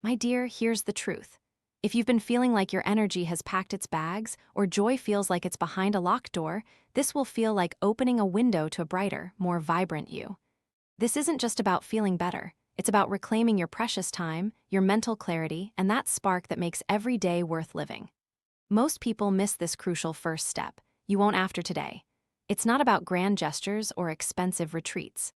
My dear, here's the truth. If you've been feeling like your energy has packed its bags, or joy feels like it's behind a locked door, this will feel like opening a window to a brighter, more vibrant you. This isn't just about feeling better. It's about reclaiming your precious time, your mental clarity, and that spark that makes every day worth living. Most people miss this crucial first step. You won't after today. It's not about grand gestures or expensive retreats.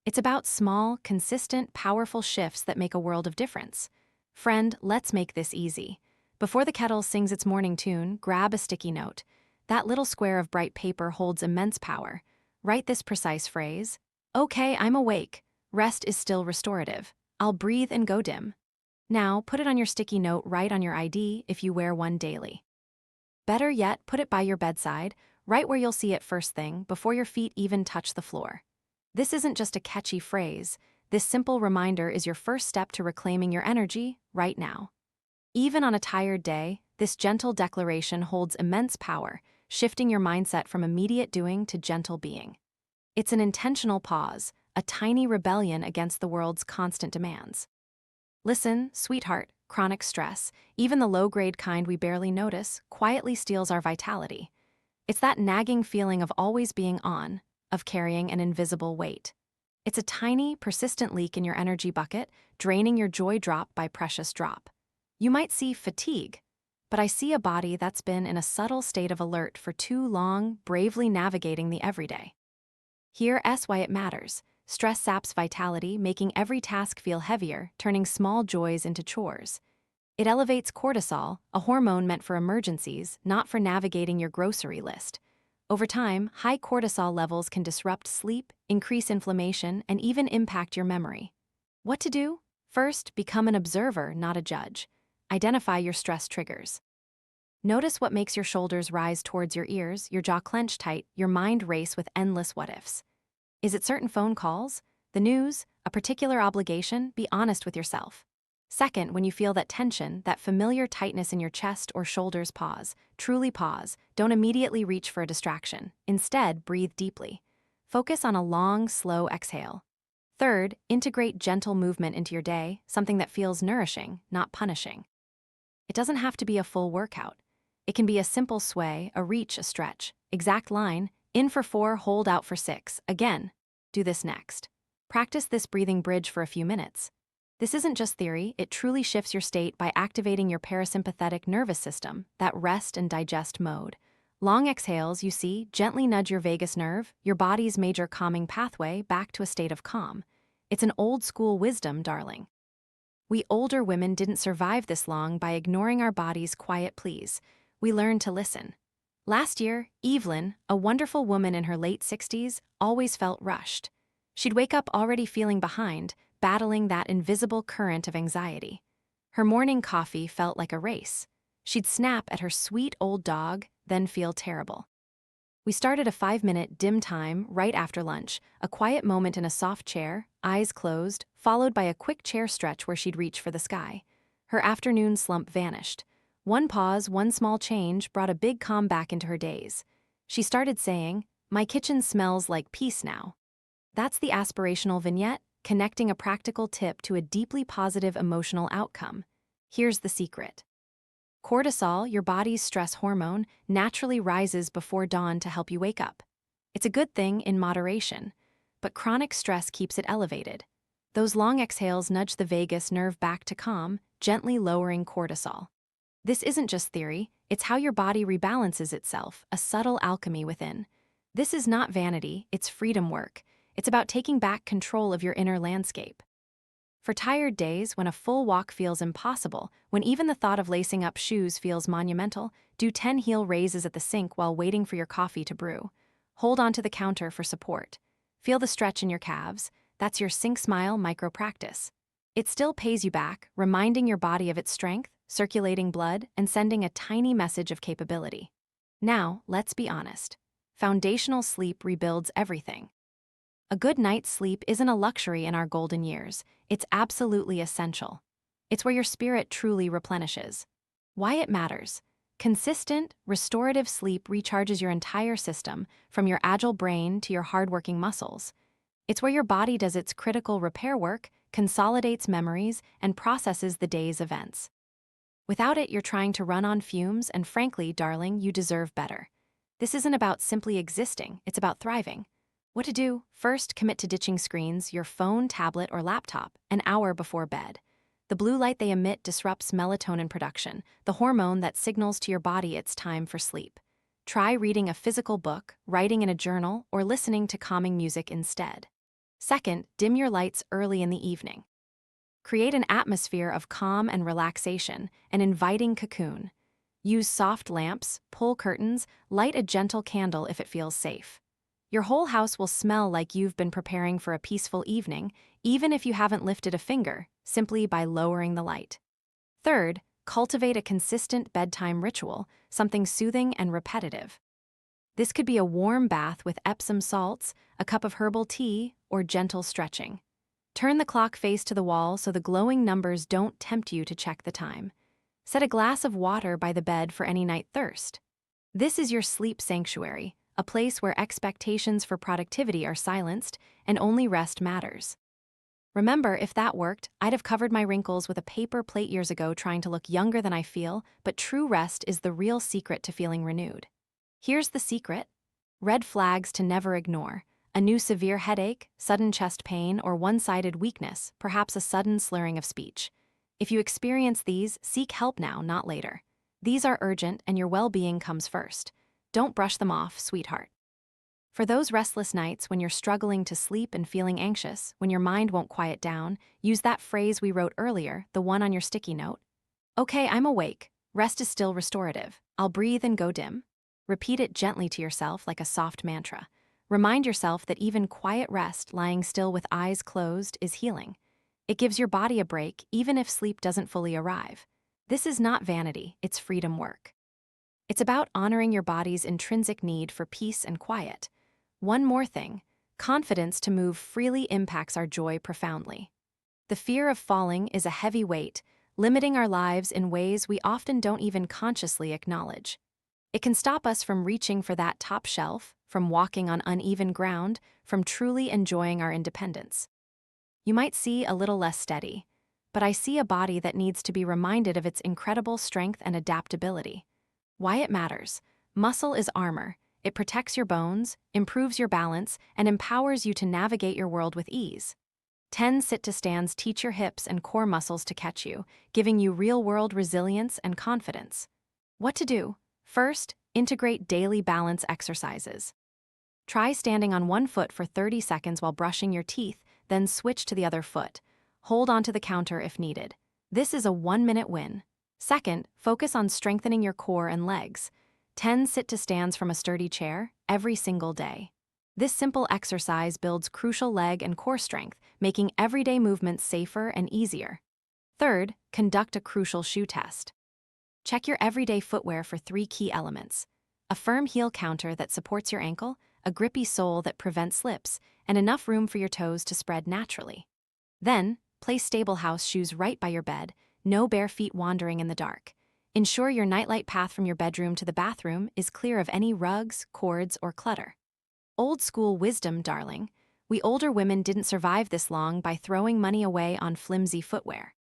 It's about small, consistent, powerful shifts that make a world of difference. Friend, let's make this easy. Before the kettle sings its morning tune, grab a sticky note. That little square of bright paper holds immense power. Write this precise phrase: "Okay, I'm awake. Rest is still restorative. I'll breathe and go dim." Now, put it on your sticky note right on your ID if you wear one daily. Better yet, put it by your bedside, right where you'll see it first thing, before your feet even touch the floor. This isn't just a catchy phrase. This simple reminder is your first step to reclaiming your energy right now. Even on a tired day, this gentle declaration holds immense power, shifting your mindset from immediate doing to gentle being. It's an intentional pause, a tiny rebellion against the world's constant demands. Listen, sweetheart, chronic stress, even the low-grade kind we barely notice, quietly steals our vitality. It's that nagging feeling of always being on, of carrying an invisible weight. It's a tiny, persistent leak in your energy bucket, draining your joy drop by precious drop. You might see fatigue, but I see a body that's been in a subtle state of alert for too long, bravely navigating the everyday. Here's why it matters. Stress saps vitality, making every task feel heavier, turning small joys into chores. It elevates cortisol, a hormone meant for emergencies, not for navigating your grocery list. Over time, high cortisol levels can disrupt sleep, increase inflammation, and even impact your memory. What to do? First, become an observer, not a judge. Identify your stress triggers. Notice what makes your shoulders rise towards your ears, your jaw clench tight, your mind race with endless what-ifs. Is it certain phone calls, the news, a particular obligation? Be honest with yourself. Second, when you feel that tension, that familiar tightness in your chest or shoulders, pause. Truly pause. Don't immediately reach for a distraction. Instead, breathe deeply. Focus on a long, slow exhale. Third, integrate gentle movement into your day, something that feels nourishing, not punishing. It doesn't have to be a full workout. It can be a simple sway, a reach, a stretch. Exact line: in for 4, hold out for 6. Again, do this next. Practice this breathing bridge for a few minutes. This isn't just theory, it truly shifts your state by activating your parasympathetic nervous system, that rest and digest mode. Long exhales, you see, gently nudge your vagus nerve, your body's major calming pathway, back to a state of calm. It's an old-school wisdom, darling. We older women didn't survive this long by ignoring our body's quiet pleas. We learned to listen. Last year, Evelyn, a wonderful woman in her late 60s, always felt rushed. She'd wake up already feeling behind, battling that invisible current of anxiety. Her morning coffee felt like a race. She'd snap at her sweet old dog, then feel terrible. We started a 5-minute dim time right after lunch, a quiet moment in a soft chair, eyes closed, followed by a quick chair stretch where she'd reach for the sky. Her afternoon slump vanished. One pause, one small change brought a big calm back into her days. She started saying, "My kitchen smells like peace now." That's the aspirational vignette, connecting a practical tip to a deeply positive emotional outcome. Here's the secret. Cortisol, your body's stress hormone, naturally rises before dawn to help you wake up. It's a good thing in moderation, but chronic stress keeps it elevated. Those long exhales nudge the vagus nerve back to calm, gently lowering cortisol. This isn't just theory, it's how your body rebalances itself, a subtle alchemy within. This is not vanity, it's freedom work. It's about taking back control of your inner landscape. For tired days, when a full walk feels impossible, when even the thought of lacing up shoes feels monumental, do 10 heel raises at the sink while waiting for your coffee to brew. Hold onto the counter for support. Feel the stretch in your calves. That's your sink smile micro practice. It still pays you back, reminding your body of its strength, circulating blood, and sending a tiny message of capability. Now, let's be honest. Foundational sleep rebuilds everything. A good night's sleep isn't a luxury in our golden years, it's absolutely essential. It's where your spirit truly replenishes. Why it matters. Consistent, restorative sleep recharges your entire system, from your agile brain to your hardworking muscles. It's where your body does its critical repair work, consolidates memories, and processes the day's events. Without it, you're trying to run on fumes, and frankly, darling, you deserve better. This isn't about simply existing, it's about thriving. What to do? First, commit to ditching screens, your phone, tablet, or laptop, an hour before bed. The blue light they emit disrupts melatonin production, the hormone that signals to your body it's time for sleep. Try reading a physical book, writing in a journal, or listening to calming music instead. Second, dim your lights early in the evening. Create an atmosphere of calm and relaxation, an inviting cocoon. Use soft lamps, pull curtains, light a gentle candle if it feels safe. Your whole house will smell like you've been preparing for a peaceful evening, even if you haven't lifted a finger, simply by lowering the light. Third, cultivate a consistent bedtime ritual, something soothing and repetitive. This could be a warm bath with Epsom salts, a cup of herbal tea, or gentle stretching. Turn the clock face to the wall so the glowing numbers don't tempt you to check the time. Set a glass of water by the bed for any night thirst. This is your sleep sanctuary, a place where expectations for productivity are silenced and only rest matters. Remember, if that worked, I'd have covered my wrinkles with a paper plate years ago trying to look younger than I feel, but true rest is the real secret to feeling renewed. Here's the secret. Red flags to never ignore. A new severe headache, sudden chest pain, or one-sided weakness, perhaps a sudden slurring of speech. If you experience these, seek help now, not later. These are urgent and your well-being comes first. Don't brush them off, sweetheart. For those restless nights when you're struggling to sleep and feeling anxious, when your mind won't quiet down, use that phrase we wrote earlier, the one on your sticky note. Okay, I'm awake. Rest is still restorative. I'll breathe and go dim. Repeat it gently to yourself like a soft mantra. Remind yourself that even quiet rest, lying still with eyes closed, is healing. It gives your body a break, even if sleep doesn't fully arrive. This is not vanity, it's freedom work. It's about honoring your body's intrinsic need for peace and quiet. One more thing, confidence to move freely impacts our joy profoundly. The fear of falling is a heavy weight, limiting our lives in ways we often don't even consciously acknowledge. It can stop us from reaching for that top shelf, from walking on uneven ground, from truly enjoying our independence. You might see a little less steady, but I see a body that needs to be reminded of its incredible strength and adaptability. Why it matters. Muscle is armor. It protects your bones, improves your balance, and empowers you to navigate your world with ease. 10 sit-to-stands teach your hips and core muscles to catch you, giving you real-world resilience and confidence. What to do? First, integrate daily balance exercises. Try standing on one foot for 30 seconds while brushing your teeth, then switch to the other foot. Hold onto the counter if needed. This is a 1-minute win. Second, focus on strengthening your core and legs. 10 sit-to-stands from a sturdy chair every single day. This simple exercise builds crucial leg and core strength, making everyday movements safer and easier. Third, conduct a crucial shoe test. Check your everyday footwear for 3 key elements: a firm heel counter that supports your ankle, a grippy sole that prevents slips, and enough room for your toes to spread naturally. Then, place stable house shoes right by your bed, no bare feet wandering in the dark. Ensure your nightlight path from your bedroom to the bathroom is clear of any rugs, cords, or clutter. Old school wisdom, darling. We older women didn't survive this long by throwing money away on flimsy footwear.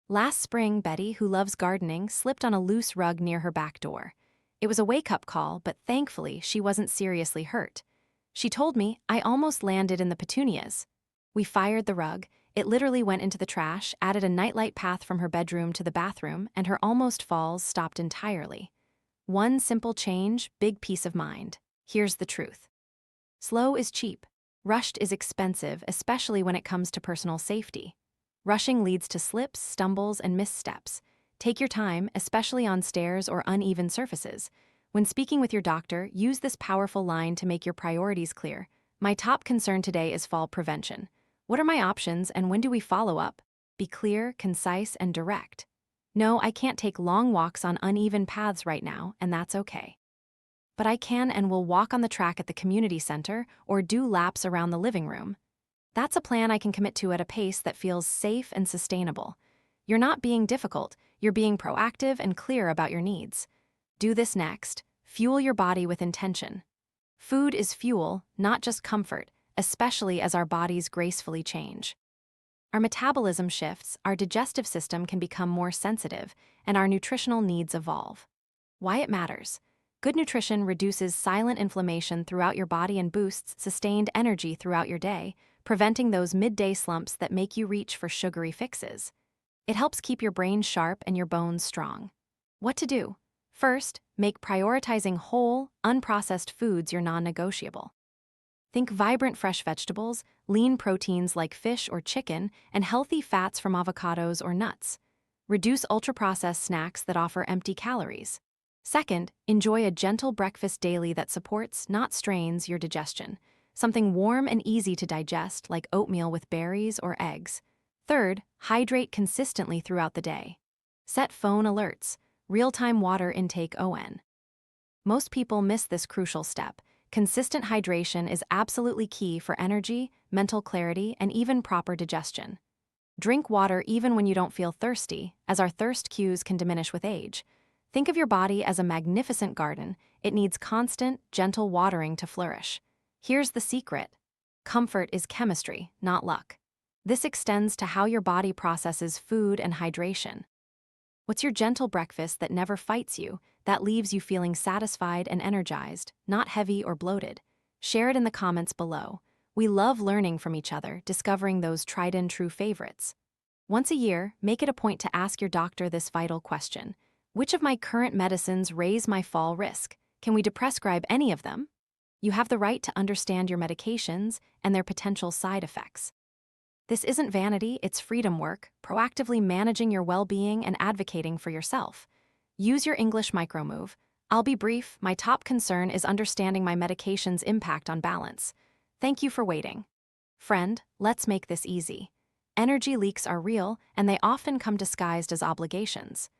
Last spring, Betty, who loves gardening, slipped on a loose rug near her back door. It was a wake-up call, but thankfully she wasn't seriously hurt. She told me, "I almost landed in the petunias." We fired the rug. It literally went into the trash, added a nightlight path from her bedroom to the bathroom, and her almost falls stopped entirely. One simple change, big peace of mind. Here's the truth. Slow is cheap. Rushed is expensive, especially when it comes to personal safety. Rushing leads to slips, stumbles, and missteps. Take your time, especially on stairs or uneven surfaces. When speaking with your doctor, use this powerful line to make your priorities clear. My top concern today is fall prevention. What are my options and when do we follow up? Be clear, concise, and direct. No, I can't take long walks on uneven paths right now, and that's okay. But I can and will walk on the track at the community center or do laps around the living room. That's a plan I can commit to at a pace that feels safe and sustainable. You're not being difficult, you're being proactive and clear about your needs. Do this next. Fuel your body with intention. Food is fuel, not just comfort, especially as our bodies gracefully change. Our metabolism shifts, our digestive system can become more sensitive, and our nutritional needs evolve. Why it matters. Good nutrition reduces silent inflammation throughout your body and boosts sustained energy throughout your day, preventing those midday slumps that make you reach for sugary fixes. It helps keep your brain sharp and your bones strong. What to do? First, make prioritizing whole, unprocessed foods your non-negotiable. Think vibrant fresh vegetables, lean proteins like fish or chicken, and healthy fats from avocados or nuts. Reduce ultra-processed snacks that offer empty calories. Second, enjoy a gentle breakfast daily that supports, not strains, your digestion. Something warm and easy to digest like oatmeal with berries or eggs. Third, hydrate consistently throughout the day. Set phone alerts. Real-time water intake on. Most people miss this crucial step. Consistent hydration is absolutely key for energy, mental clarity, and even proper digestion. Drink water even when you don't feel thirsty, as our thirst cues can diminish with age. Think of your body as a magnificent garden. It needs constant, gentle watering to flourish. Here's the secret. Comfort is chemistry, not luck. This extends to how your body processes food and hydration. What's your gentle breakfast that never fights you, that leaves you feeling satisfied and energized, not heavy or bloated? Share it in the comments below. We love learning from each other, discovering those tried-and-true favorites. Once a year, make it a point to ask your doctor this vital question. Which of my current medicines raise my fall risk? Can we deprescribe any of them? You have the right to understand your medications and their potential side effects. This isn't vanity, it's freedom work, proactively managing your well-being and advocating for yourself. Use your English micromove. I'll be brief, my top concern is understanding my medication's impact on balance. Thank you for waiting. Friend, let's make this easy. Energy leaks are real, and they often come disguised as obligations.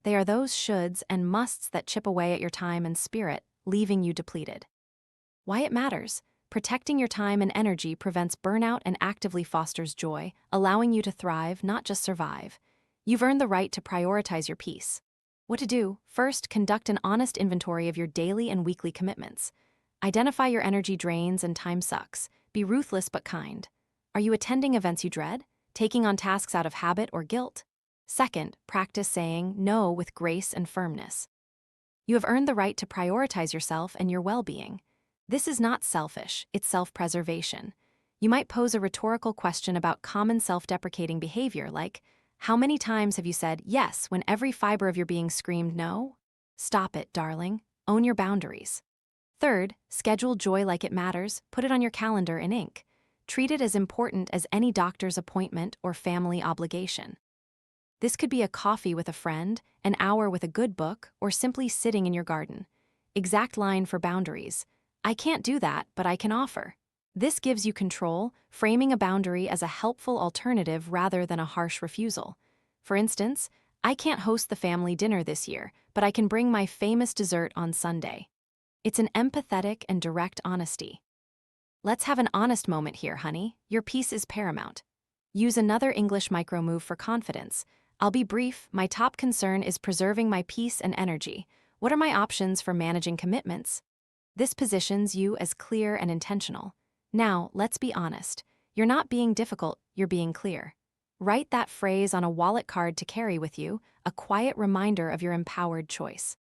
They are those shoulds and musts that chip away at your time and spirit, leaving you depleted. Why it matters. Protecting your time and energy prevents burnout and actively fosters joy, allowing you to thrive, not just survive. You've earned the right to prioritize your peace. What to do? First, conduct an honest inventory of your daily and weekly commitments. Identify your energy drains and time sucks. Be ruthless but kind. Are you attending events you dread? Taking on tasks out of habit or guilt? Second, practice saying no with grace and firmness. You have earned the right to prioritize yourself and your well-being. This is not selfish, it's self-preservation. You might pose a rhetorical question about common self-deprecating behavior like, how many times have you said yes when every fiber of your being screamed no? Stop it, darling. Own your boundaries. Third, schedule joy like it matters, put it on your calendar in ink. Treat it as important as any doctor's appointment or family obligation. This could be a coffee with a friend, an hour with a good book, or simply sitting in your garden. Exact line for boundaries. I can't do that, but I can offer. This gives you control, framing a boundary as a helpful alternative rather than a harsh refusal. For instance, I can't host the family dinner this year, but I can bring my famous dessert on Sunday. It's an empathetic and direct honesty. Let's have an honest moment here, honey. Your peace is paramount. Use another English micromove for confidence. I'll be brief, my top concern is preserving my peace and energy. What are my options for managing commitments? This positions you as clear and intentional. Now, let's be honest. You're not being difficult, you're being clear. Write that phrase on a wallet card to carry with you, a quiet reminder of your empowered choice.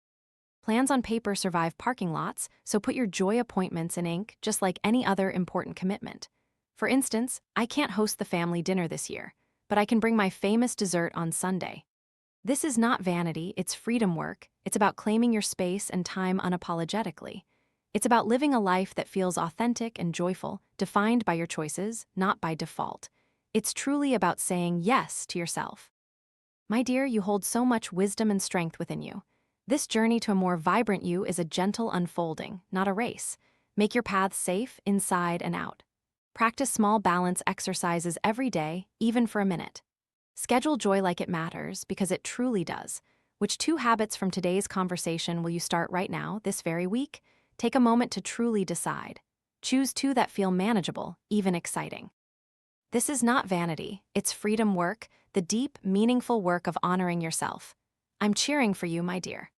Plans on paper survive parking lots, so put your joy appointments in ink just like any other important commitment. For instance, I can't host the family dinner this year, but I can bring my famous dessert on Sunday. This is not vanity, it's freedom work. It's about claiming your space and time unapologetically. It's about living a life that feels authentic and joyful, defined by your choices, not by default. It's truly about saying yes to yourself. My dear, you hold so much wisdom and strength within you. This journey to a more vibrant you is a gentle unfolding, not a race. Make your path safe, inside and out. Practice small balance exercises every day, even for a minute. Schedule joy like it matters, because it truly does. Which 2 habits from today's conversation will you start right now, this very week? Take a moment to truly decide. Choose 2 that feel manageable, even exciting. This is not vanity, it's freedom work, the deep, meaningful work of honoring yourself. I'm cheering for you, my dear.